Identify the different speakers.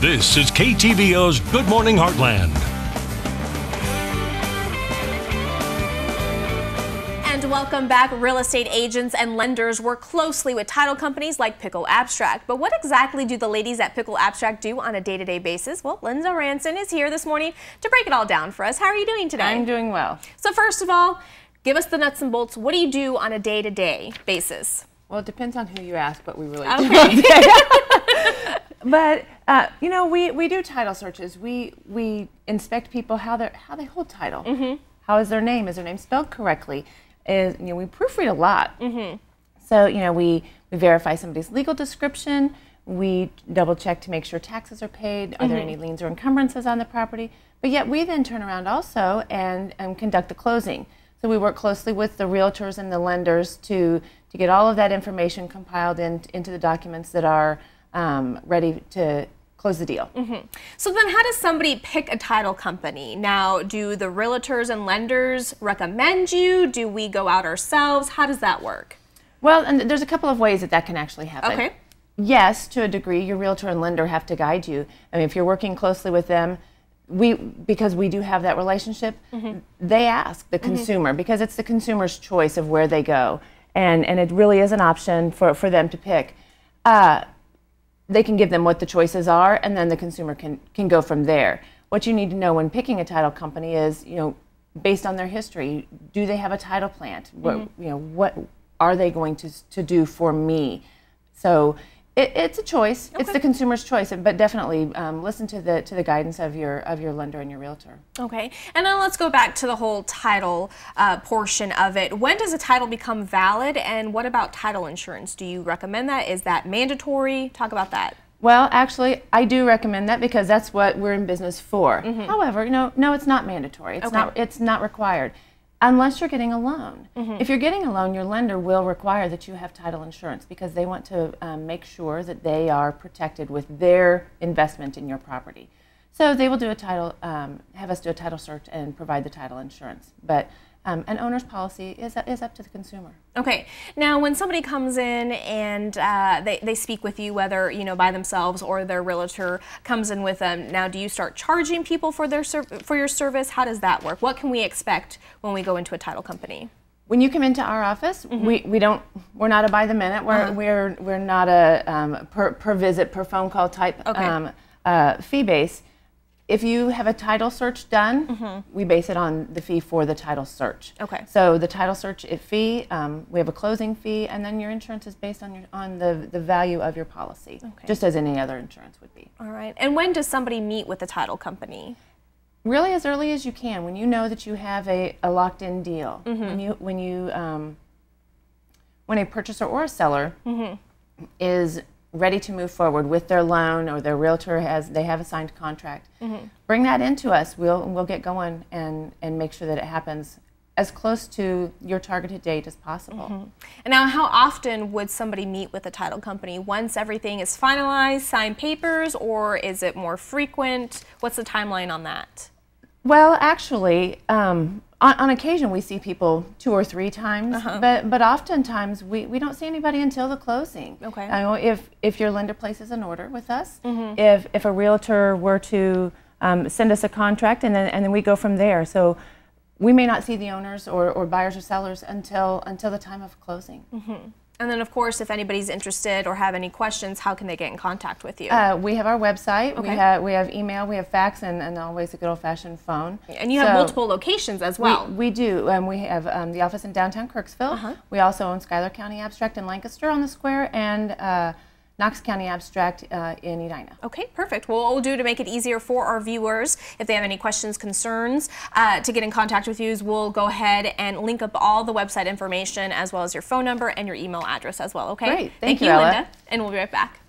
Speaker 1: This is KTVO's Good Morning Heartland.
Speaker 2: And welcome back. Real estate agents and lenders work closely with title companies like Pickell Abstract. But what exactly do the ladies at Pickell Abstract do on a day-to-day basis? Well, Linda Ranson is here this morning to break it all down for us. How are you doing today?
Speaker 3: I'm doing well.
Speaker 2: So first of all, give us the nuts and bolts. What do you do on a day-to-day basis?
Speaker 3: Well, it depends on who you ask what we really
Speaker 2: Okay.
Speaker 3: do. But you know, we do title searches. We inspect people how they hold title.
Speaker 2: Mm-hmm.
Speaker 3: How is their name? Is their name spelled correctly? We proofread a lot.
Speaker 2: Mm-hmm.
Speaker 3: So we verify somebody's legal description. We double check to make sure taxes are paid. Are there any liens or encumbrances on the property? But yet we then turn around also and conduct the closing. So we work closely with the realtors and the lenders to get all of that information compiled into the documents that are ready to close the deal.
Speaker 2: Mm-hmm. So then how does somebody pick a title company? Now, do the realtors and lenders recommend you? Do we go out ourselves? How does that work?
Speaker 3: Well, and there's a couple of ways that can actually happen.
Speaker 2: Okay.
Speaker 3: Yes, to a degree, your realtor and lender have to guide you. I mean, if you're working closely with them, because we do have that relationship, they ask the consumer, because it's the consumer's choice of where they go. And it really is an option for them to pick. They can give them what the choices are, and then the consumer can go from there. What you need to know when picking a title company is, based on their history, do they have a title plant? What are they going to do for me? So it's a choice. Okay. It's the consumer's choice, but definitely listen to the guidance of your lender and your realtor.
Speaker 2: Okay, and then let's go back to the whole title portion of it. When does a title become valid, and what about title insurance? Do you recommend that? Is that mandatory? Talk about that.
Speaker 3: Well, actually, I do recommend that because that's what we're in business for. However, no, it's not mandatory. It's not required. Unless you're getting a loan. If you're getting a loan, your lender will require that you have title insurance because they want to make sure that they are protected with their investment in your property. So they will do have us do a title search and provide the title insurance. But an owner's policy is up to the consumer.
Speaker 2: Okay. Now, when somebody comes in and they speak with you, whether by themselves or their realtor comes in with them, now do you start charging people for your service? How does that work? What can we expect when we go into a title company?
Speaker 3: When you come into our office, we're not a by the minute. We're not a per visit, per phone call type fee base. If you have a title search done, we base it on the fee for the title search.
Speaker 2: Okay.
Speaker 3: So the title search fee, we have a closing fee, and then your insurance is based on the value of your policy, just as any other insurance would be.
Speaker 2: All right. And when does somebody meet with the title company?
Speaker 3: Really, as early as you can, when you know that you have a locked-in deal. When a purchaser or a seller is ready to move forward with their loan, or their realtor they have a signed contract, bring that into us. We'll get going and make sure that it happens as close to your targeted date as possible.
Speaker 2: And now, how often would somebody meet with a title company? Once everything is finalized, sign papers, or is it more frequent? What's the timeline on that?
Speaker 3: Well, actually, on occasion we see people 2 or 3 times, but oftentimes we don't see anybody until the closing.
Speaker 2: Okay.
Speaker 3: If your lender places an order with us, if a realtor were to send us a contract, and then we go from there. So we may not see the owners or buyers or sellers until the time of closing.
Speaker 2: And then, of course, if anybody's interested or have any questions, how can they get in contact with you?
Speaker 3: We have our website, we have email, we have fax, and always a good old-fashioned phone.
Speaker 2: And you have multiple locations as well.
Speaker 3: We do. We have the office in downtown Kirksville. We also own Schuyler County Abstract in Lancaster on the Square, and Knox County Abstract in Edina.
Speaker 2: Okay, perfect. Well, what we'll do to make it easier for our viewers, if they have any questions, concerns, to get in contact with you, is we'll go ahead and link up all the website information as well as your phone number and your email address as well, okay?
Speaker 3: Great.
Speaker 2: Thank you,
Speaker 3: Ella.
Speaker 2: Linda. And we'll be right back.